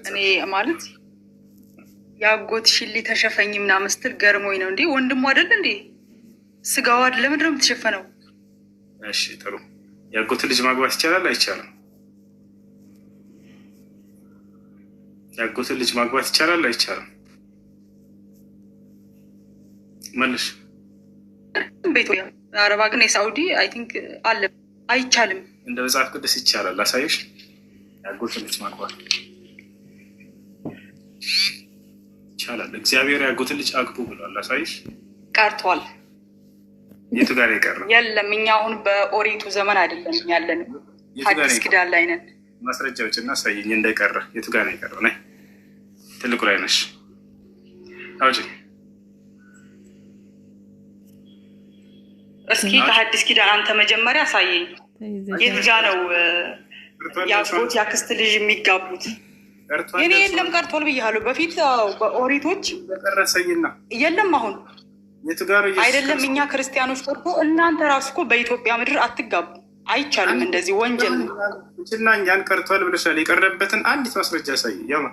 እኔ ማለት ያጎት ሽሊ ተሸፈኝ ምናምን ስትል ገርሞኝ ነው እንዴ? ወንድሙ አይደል እንዴ? ስጋዋ ለምንድን ነው የምትሸፈነው? እሺ ጥሩ። ያጎት ልጅ ማግባት ይቻላል አይቻልም? ያጎት ልጅ ማግባት ይቻላል አይቻልም? መልሽ። በኢትዮጵያ አረባ ግን የሳኡዲ አይ ቲንክ አለ አይቻልም። እንደ መጽሐፍ ቅዱስ ይቻላል። ላሳየሽ። ያጎት ልጅ ማግባት ይቻላል። እግዚአብሔር ያጎት ልጅ አግቡ ብሏል። ላሳየሽ። ቀርቷል። የቱ ጋር የቀረ? የለም እኛ አሁን በኦሪቱ ዘመን አይደለም ያለን፣ ሐዲስ ኪዳን ላይ ነን። ማስረጃዎች እና አሳየኝ እንደቀረ። የቱ ጋር ነው የቀረው? ነይ ትልቁ ላይ ነሽ። አውጪ እስኪ ከሐዲስ ኪዳን አንተ መጀመሪያ አሳየኝ። የት ጋ ነው ያጎት ያክስት ልጅ የሚጋቡት? እኔ የለም ቀርቷል ብያለሁ በፊት በኦሪቶች በቀረሰይና የለም አሁን የቱ ጋር አይደለም። እኛ ክርስቲያኖች ቀርቶ እናንተ ራሱ እኮ በኢትዮጵያ ምድር አትጋቡ፣ አይቻልም። እንደዚህ ወንጀል ነው እና እኛን ቀርቷል ብለሻል። የቀረበትን አንዲት ማስረጃ ያሳይ። ያማ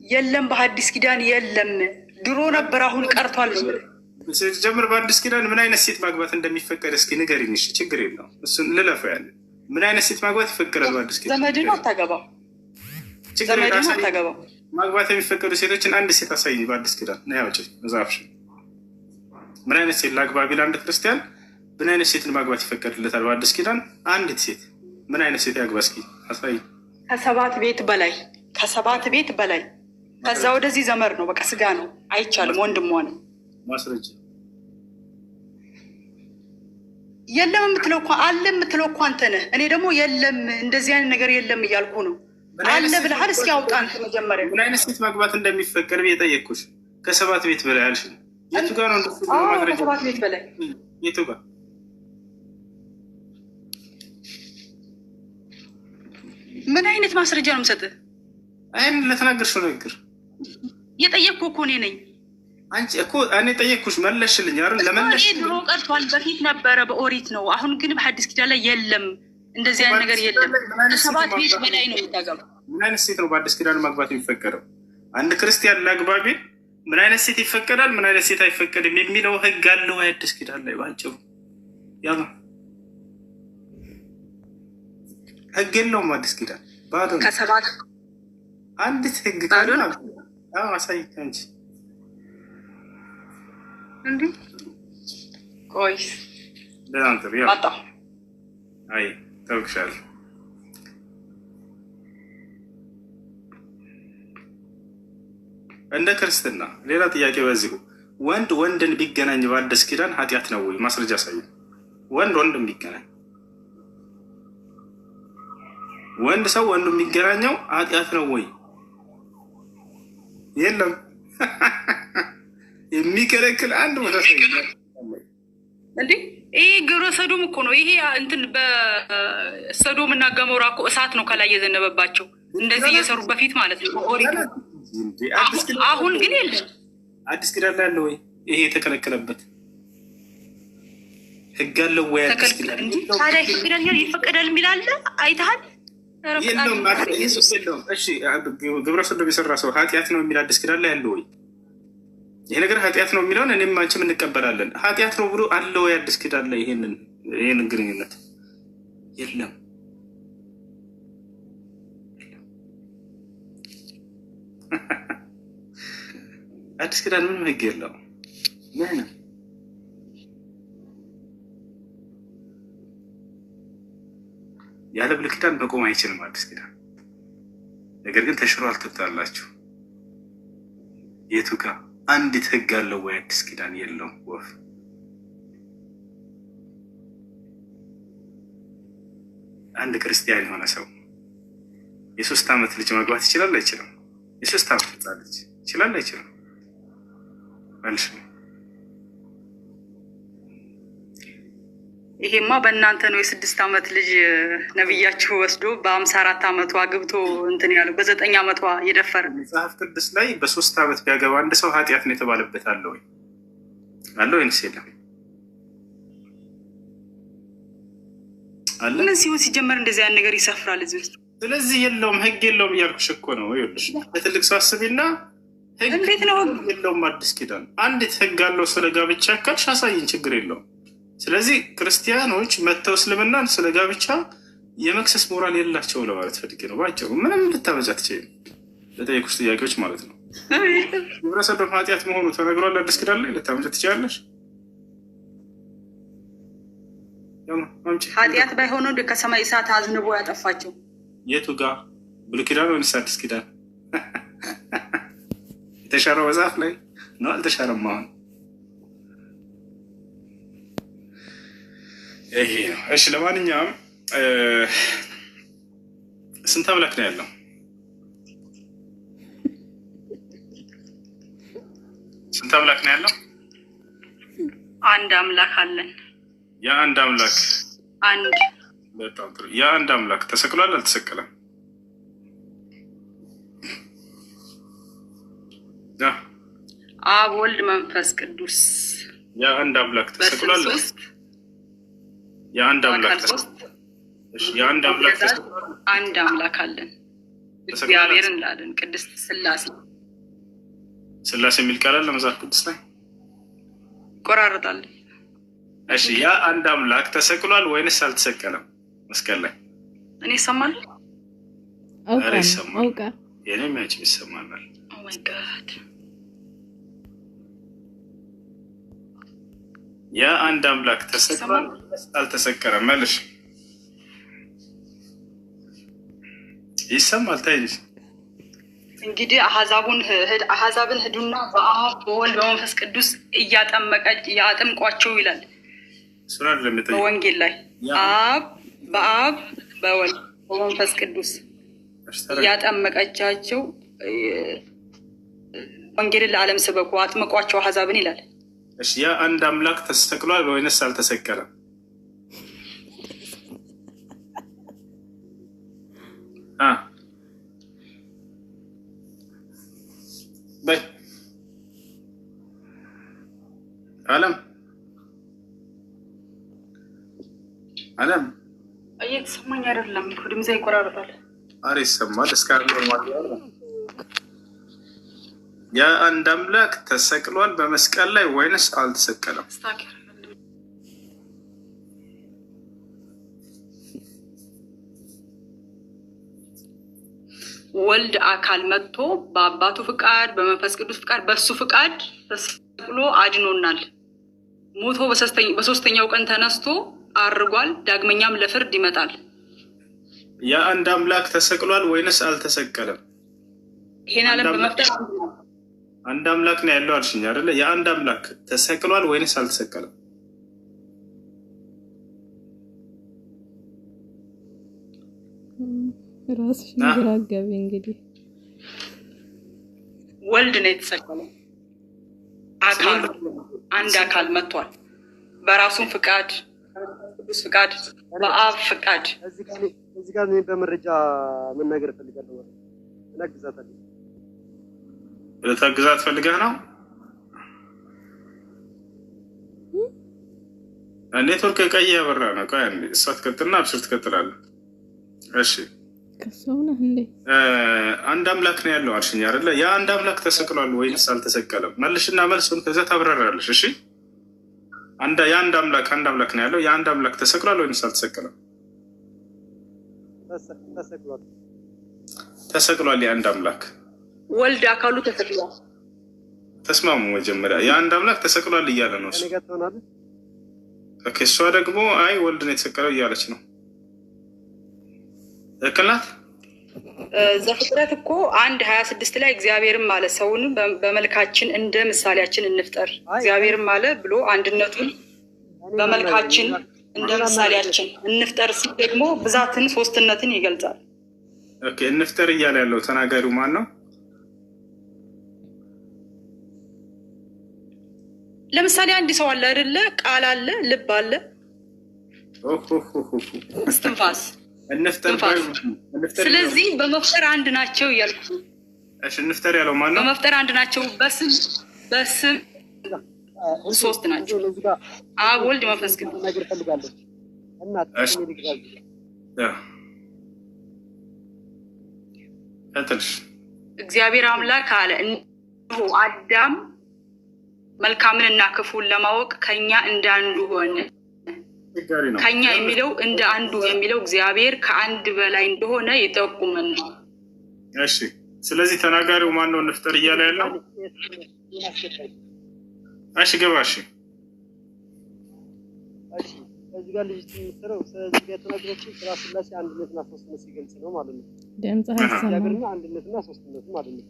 የለም በሐዲስ ኪዳን የለም። ድሮ ነበር አሁን ቀርቷል። ጀምር በአዲስ ኪዳን ምን አይነት ሴት ማግባት እንደሚፈቀድ እስኪ ንገሪኝ። እሺ ችግር የለውም እሱን ልለፈው። ያለ ምን አይነት ሴት ማግባት ይፈቀዳል በአዲስ ኪዳን? ዘመድን አታገባው፣ ዘመድን አታገባው። ማግባት የሚፈቀዱ ሴቶችን አንድ ሴት አሳይኝ በአዲስ ኪዳን ነው ያውጭ መጽሐፍሽ። ምን አይነት ሴት ላግባ ቢል አንድ ክርስቲያን ምን አይነት ሴትን ማግባት ይፈቀድለታል በአዲስ ኪዳን? አንዲት ሴት ምን አይነት ሴት ያግባ እስኪ አሳይ። ከሰባት ቤት በላይ ከሰባት ቤት በላይ ከዛ ወደዚህ ዘመር ነው፣ በቃ ስጋ ነው፣ አይቻልም። ወንድሟ ነው። ማስረጃ የለም የምትለው እኮ አለ የምትለው እኮ አንተ ነህ። እኔ ደግሞ የለም እንደዚህ አይነት ነገር የለም እያልኩ ነው። አለ ብለሃል። እስኪ አውጣ አንተ መጀመሪያ ምን አይነት ሴት ማግባት እንደሚፈቀድ የጠየቅኩሽ። ከሰባት ቤት በላይ አልሽ። የቱ ጋር ነው እንደሱ? ከሰባት ቤት በላይ የቱ ጋር? ምን አይነት ማስረጃ ነው የምሰጥህ? አይን ለተናገርሽው ንግግር የጠየቅኩ እኮ እኔ ነኝ። አንቺ እኮ እኔ ጠየቅኩሽ መለስሽልኝ አይደል? ለመለሽ ድሮ ቀርቷል፣ በፊት ነበረ በኦሪት ነው። አሁን ግን በሐዲስ ኪዳን ላይ የለም፣ እንደዚህ አይነት ነገር የለም። ከሰባት ቤት በላይ ነው የምታገባው። ምን አይነት ሴት ነው በአዲስ ኪዳን ማግባት የሚፈቀደው? አንድ ክርስቲያን ለአግባቢ ምን አይነት ሴት ይፈቀዳል፣ ምን አይነት ሴት አይፈቀድም የሚለው ህግ አለው አዲስ ኪዳን ላይ። ባጭሩ ያ ህግ የለውም አዲስ ኪዳን ባዶ ነው። ከሰባት አንዲት ህግ ካለ አሳይ አንቺ እንዴ ቆይ ለአንተ ያ ማጣ አይ ተውክሻል። እንደ ክርስትና ሌላ ጥያቄ በዚሁ ወንድ ወንድን ቢገናኝ በአዲስ ኪዳን ኃጢአት ነው ወይ? ማስረጃ ሳይ ወንድ ወንድን ቢገናኝ ወንድ ሰው ወንዱ የሚገናኘው ኃጢአት ነው ወይ? የለም የሚከለክል አንድ ቦታ እንዴ ይሄ ግብረ ሰዶም እኮ ነው። ይሄ እንትን በሰዶም እና ገሞራ እኮ እሳት ነው ከላይ የዘነበባቸው እንደዚህ እየሰሩ በፊት ማለት ነው። አሁን ግን የለም። አዲስ ኪዳን ላይ አለ ወይ ይሄ የተከለከለበት ህግ አለው ወይ? አዲስ ኪዳን ታዲያ ኪዳን ይፈቀዳል የሚል አለ አይተሃል? የለውም ኢየሱስ የለውም። እሺ ግብረ ሰዶም የሰራ ሰው ኃጢአት ነው የሚል አዲስ ኪዳን ላይ አለ ወይ? ይሄ ነገር ኃጢአት ነው የሚለውን እኔም አንቺም እንቀበላለን። ኃጢአት ነው ብሎ አለ ወይ አዲስ ኪዳን ላይ? ይሄንን ግንኙነት የለም። አዲስ ኪዳን ምንም ህግ የለውም። ምንም ያለ ብሉይ ኪዳን መቆም አይችልም አዲስ ኪዳን። ነገር ግን ተሽሯል ትላላችሁ። የቱ ጋር አንዲት ህግ አለው ወይ? አዲስ ኪዳን የለውም። ወፍ አንድ ክርስቲያን የሆነ ሰው የ3 ዓመት ልጅ ማግባት ይችላል አይችልም? የ3 ዓመት ህፃን ልጅ ይችላል አይችልም? መልስ ነው። ይሄማ በእናንተ ነው። የ6 ዓመት ልጅ ነብያችሁ ወስዶ በ54 ዓመቷ አግብቶ እንትን ያለው በ9 ዓመቷ የደፈረ መጽሐፍ ቅዱስ ላይ በ3 ዓመት ቢያገባ አንድ ሰው ኃጢአት ነው የተባለበት አለ ወይ? አለ ወይንስ የለም? አለ። ምን ሲሆን ሲጀመር እንደዚህ አይነት ነገር ይሰፍራል እዚህ ውስጥ ስለዚህ የለውም ህግ የለውም እያልኩሽ እኮ ነው። ይኸውልሽ በትልቅ ሰው አስቢና እንዴት ነው የለውም አዲስ ኪዳን አንዲት ህግ አለው ስለ ጋብቻ ካልሽ አሳይን፣ ችግር የለውም። ስለዚህ ክርስቲያኖች መተው እስልምናን ስለ ጋብቻ የመክሰስ ሞራል የላቸው ለማለት ፈልጌ ነው። ባጭሩ ምንም ልታመጫ ትችይም ለጠየቁሽ ጥያቄዎች ማለት ነው። ግብረ ሰዶም ኃጢአት መሆኑ ተነግሯል አዲስ ኪዳን ላይ፣ ልታመጫ ትችላለሽ? ኃጢአት ባይሆኑ ከሰማይ እሳት አዝንቦ ያጠፋቸው የቱ ጋር ብሉይ ኪዳን ወይስ አዲስ ኪዳን? የተሻረው መጽሐፍ ላይ ነው አልተሻረም? አሁን ይሄ ነው። እሺ ለማንኛውም ስንት አምላክ ነው ያለው? ስንት አምላክ ነው ያለው? አንድ አምላክ አለን። የአንድ አምላክ አንድ። በጣም ጥሩ። የአንድ አምላክ ተሰቅሏል አልተሰቀለም? አብ ወልድ መንፈስ ቅዱስ የአንድ አምላክ ተሰቅሏል። የአንድ አምላክ የአንድ አምላክ አንድ አምላክ አለን እግዚአብሔር እንላለን። ቅድስት ስላሴ ስላሴ የሚል ቃል አለ መጽሐፍ ቅዱስ ላይ ይቆራረጣል። እሺ ያ አንድ አምላክ ተሰቅሏል ወይንስ አልተሰቀለም? መስቀል ላይ እኔ ይሰማል አውቃ የኔም ያቺ ይሰማናል። ኦ ማይ ጋድ ያ አንድ አምላክ ተሰቅሏል አልተሰቀለም? መልሽ። ይሰማል። ታይሽ እንግዲህ አሕዛብን ሂዱና በአብ በወልድ በመንፈስ ቅዱስ እያጠምቋቸው ይላል በወንጌል ላይ። በአብ በወልድ በመንፈስ ቅዱስ እያጠመቀቻቸው ወንጌልን ለዓለም ስበኩ አጥምቋቸው አሕዛብን ይላል። እሺ ያ አንድ አምላክ ተሰቅሏል ወይንስ አልተሰቀለም? በይ አለም እየተሰማኝ አይደለም። ድምጼ ይቆራረጣል። ኧረ ይሰማል። ያ አንድ አምላክ ተሰቅሏል በመስቀል ላይ ወይንስ አልተሰቀለም? ወልድ አካል መጥቶ በአባቱ ፍቃድ በመንፈስ ቅዱስ ፍቃድ በሱ ፍቃድ ተሰቅሎ አድኖናል። ሞቶ በሶስተኛው ቀን ተነስቶ አርጓል። ዳግመኛም ለፍርድ ይመጣል። ያ አንድ አምላክ ተሰቅሏል ወይንስ አልተሰቀለም? ይሄን ዓለም በመፍጠር አንድ አምላክ ነው ያለው አልሽኝ አይደለ? የአንድ አምላክ ተሰቅሏል ወይንስ አልተሰቀለም? ራስሽ ነገር አጋቢ። እንግዲህ ወልድ ነው የተሰቀለው። አካል አንድ አካል መጥቷል። በራሱን ፍቃድ ቅዱስ ፍቃድ በአብ ፍቃድ። እዚህ ጋር በመረጃ ምን ነገር እፈልጋለሁ ማለት ለታግዛት ፈልገህ ነው? ኔትወርክ ቀይ ያበራ ነው። ቆይ እሷ ትቀጥልና አብሽር ትቀጥላለህ። እሺ ከሰውና እንዴ አንድ አምላክ ነው ያለው አልሽኝ አይደለ? ያ አንድ አምላክ ተሰቅሏል ወይንስ አልተሰቀለም? መልሽና መልሱን ከዛ ታብራራለሽ። እሺ የአንድ አምላክ ነው ያለው። የአንድ አምላክ ተሰቅሏል ወይንስ አልተሰቀለም? ተሰቅሏል። የአንድ አምላክ ወልድ አካሉ ተሰቅሏል። ተስማሙ። መጀመሪያ የአንድ አምላክ ተሰቅሏል እያለ ነው እሱ። እሷ ደግሞ አይ ወልድ ነው የተሰቀለው እያለች ነው። ትክክል ናት። ዘፍጥረት እኮ 1:26 ላይ እግዚአብሔርም አለ ሰውንም በመልካችን እንደ ምሳሌያችን እንፍጠር። እግዚአብሔርም አለ ብሎ አንድነቱን በመልካችን እንደ ምሳሌያችን እንፍጠር ሲል ደግሞ ብዛትን ሶስትነትን ይገልጻል። ኦኬ እንፍጠር እያለ ያለው ተናጋሪው ማን ነው? ለምሳሌ አንድ ሰው አለ አይደለ? ቃል አለ፣ ልብ አለ፣ እስትንፋስ እንፍጠር። ስለዚህ በመፍጠር አንድ ናቸው እያልኩ። እሺ እንፍጠር ያለው ማን ነው? በመፍጠር አንድ ናቸው። በስም ሶስት ናቸው። አብ ወልድ መንፈስ ቅዱስ። ቀጥልሽ። እግዚአብሔር አምላክ አለ እነሆ አዳም መልካምን እና ክፉን ለማወቅ ከኛ እንዳንዱ ሆነ። ከኛ የሚለው እንደ አንዱ የሚለው እግዚአብሔር ከአንድ በላይ እንደሆነ ይጠቁመናል። እሺ ስለዚህ ተናጋሪው ማን ነው? እንፍጠር እያለ ያለው እሺ ገባ። እሺ እዚህ ጋር ልጅ ትምስረው ስለዚህ ጋር ተናግረችው ስራ ስላሴ አንድነትና ሶስትነት ሲገልጽ ነው ማለት ነው። ደምጽ ሀሳብና አንድነትና ሶስትነት ማለት ነው።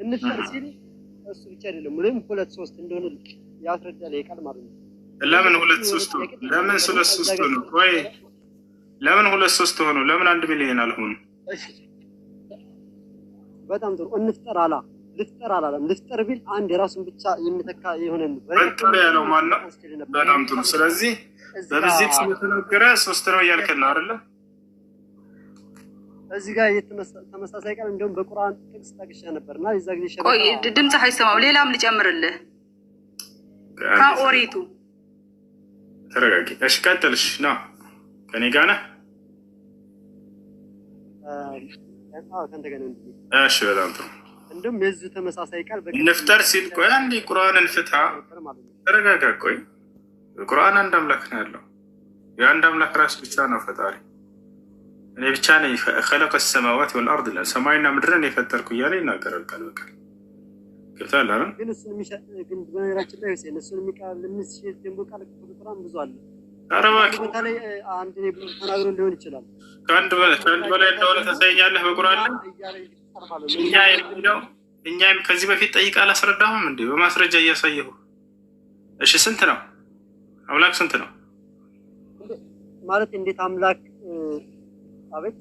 እንፍጠር ሲል እሱ ብቻ አይደለም ምንም ሁለት ሶስት እንደሆነ ያስረዳል ይቃል ማለት ነው። ለምን ሁለት ሶስት ሆኖ? ለምን ሁለት ሶስት ሆኖ? ወይ ለምን ሁለት ሶስት ሆኖ? ለምን 1 ሚሊዮን አልሆኑ? እሺ በጣም ጥሩ። እንፍጠር አላ ልፍጠር አላለም። ልፍጠር ቢል አንድ የራሱን ብቻ የሚተካ የሆነን በጥሩ ያለው ማን ነው? በጣም ጥሩ። ስለዚህ በዚህ ስለተነገረ ሶስት ነው እያልከን ነው አይደለ? እዚህ ጋር ተመሳሳይ ቃል እንደውም በቁርአን ጥቅስ ጠቅሼ ነበርና እዛ ጊዜ ሸራ ቆይ ድምጽ አይሰማም። ሌላም ልጨምርልህ ከኦሪቱ ተረጋጊ። እሺ ቀጥልሽ ና ከኔ ጋር ነህ? ከአንተ ጋር ነው። እሺ በጣም ጥሩ። እንደውም የዚህ ተመሳሳይ ቃል እንፍጠር ሲል ቆይ አንዴ ቁርአንን ፍታ። ተረጋጋ። ቆይ ቁርአን አንድ አምላክ ነው ያለው። የአንድ አምላክ ራስ ብቻ ነው ፈጣሪ። እኔ ብቻ ነኝ خلق السماوات والارض ሰማይና ምድርን የፈጠርኩ እያለ ይናገራል ቃል በቃል። ገብቶሃል አይደል? ግን እሱን ግን በነገራችን ላይ እሱን የሚቃል ለምንሽል ደምቦ ቃል ቁርአን ብዙ አለ። አረባክ በተለይ አንድ ነው ተናግሮ ሊሆን ይችላል። ከአንድ በላይ እንደሆነ ታሳየኛለህ በቁርአን ላይ። እኛም ከዚህ በፊት ጠይቃ አላስረዳሁም እንዴ? በማስረጃ እያሳየሁ። እሺ ስንት ነው አምላክ? ስንት ነው ማለት? እንዴት አምላክ? አቤት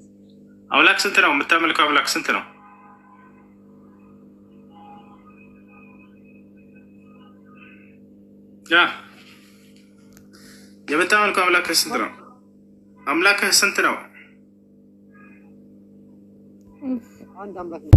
አምላክ ስንት ነው? የምታመልከው አምላክ ስንት ነው? ያ የምታመልከው አምላክ ስንት ነው? አምላክህ ስንት ነው? አንድ አምላክ ነው።